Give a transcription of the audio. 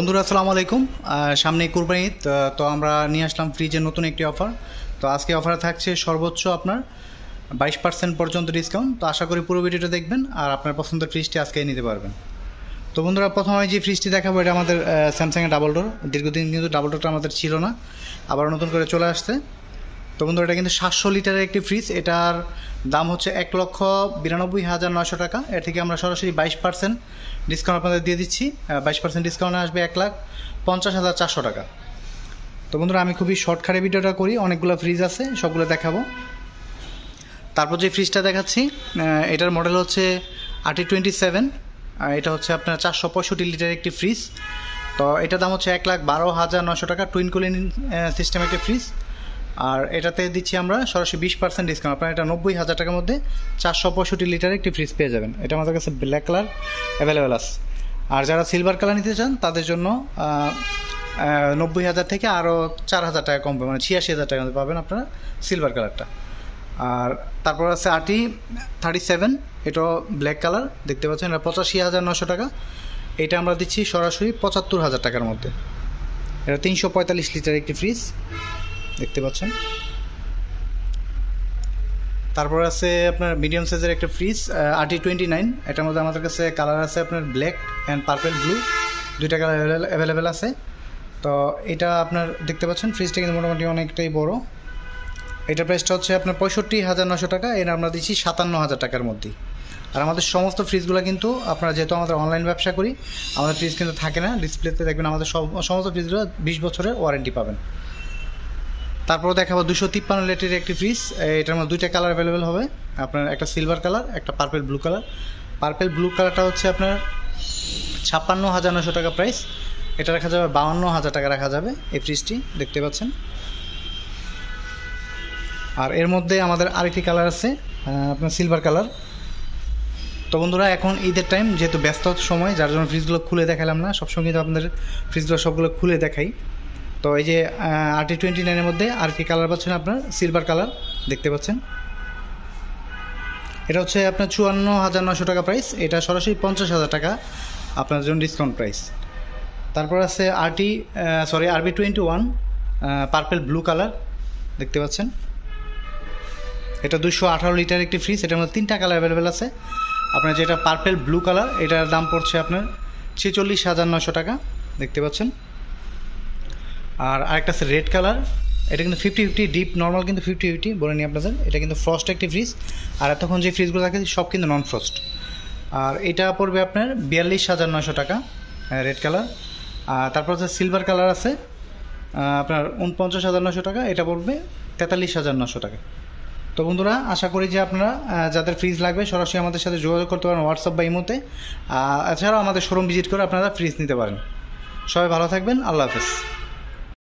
বন্ধুরা আসসালামু আলাইকুম। সামনে কুরবানি ঈদ, তো আমরা নিয়ে আসলাম ফ্রিজের নতুন একটি অফার। তো আজকে অফারে থাকছে সর্বোচ্চ আপনার 22% পর্যন্ত ডিসকাউন্ট। তো আশা করি পুরো ভিডিওটা দেখবেন আর আপনার পছন্দের ফ্রিজটি আজকেই নিতে পারবেন। তো বন্ধুরা, প্রথমে যে ফ্রিজটি দেখাবো এটা আমাদের স্যামসাংয়ের ডাবল ডোর। দীর্ঘদিন কিন্তু ডাবল ডোরটা আমাদের ছিল না, আবার নতুন করে চলে আসছে। তো বন্ধুরা, এটা কিন্তু 700 লিটারের একটি ফ্রিজ। এটার দাম হচ্ছে 1,92,900 টাকা। এর থেকে আমরা সরাসরি 22% ডিসকাউন্ট আপনাদের দিয়ে দিচ্ছি। 22% ডিসকাউন্টে আসবে 1,50,400 টাকা। তো বন্ধুরা, আমি খুবই শর্টকাটে ভিডিওটা করি, অনেকগুলো ফ্রিজ আছে, সবগুলো দেখাবো। তারপর যে ফ্রিজটা দেখাচ্ছি এটার মডেল হচ্ছে RT27। এটা হচ্ছে আপনার 465 লিটারের একটি ফ্রিজ। তো এটার দাম হচ্ছে 1,12,900 টাকা। টুইন কুলিং সিস্টেম একটি ফ্রিজ। আর এটাতে দিচ্ছি আমরা সরাসরি 20% ডিসকাউন্ট। আপনার এটা 90,000 টাকার মধ্যে 465 লিটারের একটি ফ্রিজ পেয়ে যাবেন। এটা আমাদের কাছে ব্ল্যাক কালার অ্যাভেলেবেল আছে। আর যারা সিলভার কালার নিতে চান তাদের জন্য 90,000 থেকে আরও 4,000 টাকা কমবে, মানে 86,000 টাকা পাবেন আপনারা সিলভার কালারটা। আর তারপর আছে RT37, এটাও ব্ল্যাক কালার দেখতে পাচ্ছেন। এটা 85,900 টাকা। এটা আমরা দিচ্ছি সরাসরি 75,000 টাকার মধ্যে। এটা 345 লিটার একটি ফ্রিজ দেখতে পাচ্ছেন। তারপর আছে আপনার মিডিয়াম সাইজের একটা ফ্রিজ RT29। এটার মধ্যে আমাদের কাছে কালার আছে আপনার ব্ল্যাক অ্যান্ড পার্পেল ব্লু, দুইটা কালার অ্যাভেলেবেল আছে। তো এটা আপনার দেখতে পাচ্ছেন ফ্রিজটা কিন্তু মোটামুটি অনেকটাই বড়। এটার প্রাইসটা হচ্ছে আপনার 65,900 টাকা। এটা আমরা দিচ্ছি 57,000 টাকার মধ্যেই। আর আমাদের সমস্ত ফ্রিজগুলো কিন্তু আপনারা, যেহেতু আমাদের অনলাইন ব্যবসা করি, আমাদের ফ্রিজ কিন্তু থাকে না ডিসপ্লেতে, দেখবেন আমাদের সমস্ত ফ্রিজগুলো 20 বছরের ওয়ারেন্টি পাবেন। তারপর দেখাবো 253 লিটারের একটি ফ্রিজ। এটার মধ্যে দুইটা কালার অ্যাভেলেবেল হবে আপনার, একটা সিলভার কালার, একটা purple blue colour. Purple blue কালারটা হচ্ছে আপনার 56,900 টাকা প্রাইস। এটা রাখা যাবে 52,000 টাকা রাখা যাবে এই ফ্রিজটি দেখতে পাচ্ছেন। আর এর মধ্যে আমাদের আরেকটি কালার আছে আপনার সিলভার কালার। তো বন্ধুরা, এখন ঈদের টাইম, যেহেতু ব্যস্ত সময়, যার জন্য ফ্রিজগুলো খুলে দেখালাম না। সবসময় কিন্তু আপনাদের ফ্রিজগুলো সবগুলো খুলে দেখাই। তো এই যে RT29-এর মধ্যে আর কি কালার পাচ্ছেন আপনার সিলভার কালার দেখতে পাচ্ছেন। এটা হচ্ছে আপনার 54,900 টাকা প্রাইস। এটা সরাসরি 50,000 টাকা আপনার জন্য ডিসকাউন্ট প্রাইস। তারপর আছে RB21 পার্পেল ব্লু কালার দেখতে পাচ্ছেন। এটা 218 লিটার একটি ফ্রিজ। এটার মধ্যে তিনটা কালার অ্যাভেলেবেল আছে। আপনার যেটা পার্পেল ব্লু কালার, এটার দাম পড়ছে আপনার 46,900 টাকা দেখতে পাচ্ছেন। আর আরেকটা আছে রেড কালার। এটা কিন্তু 50-50 ডিপ, নর্মাল কিন্তু 50-50 বলে নিই আপনাদের। এটা কিন্তু ফ্রস্ট একটি ফ্রিজ। আর এতক্ষণ যে ফ্রিজগুলো থাকে সব কিন্তু নন ফ্রস্ট। আর এটা পড়বে আপনার 42,900 টাকা রেড কালার। আর তারপর হচ্ছে সিলভার কালার আছে আপনার 49,900 টাকা। এটা পড়বে 43,900 টাকা। তো বন্ধুরা, আশা করি যে আপনারা যাদের ফ্রিজ লাগবে সরাসরি আমাদের সাথে যোগাযোগ করতে পারেন হোয়াটসঅ্যাপ বা ইমোতে। এছাড়াও আমাদের শোরুম ভিজিট করে আপনারা ফ্রিজ নিতে পারেন। সবাই ভালো থাকবেন, আল্লাহ হাফেজ।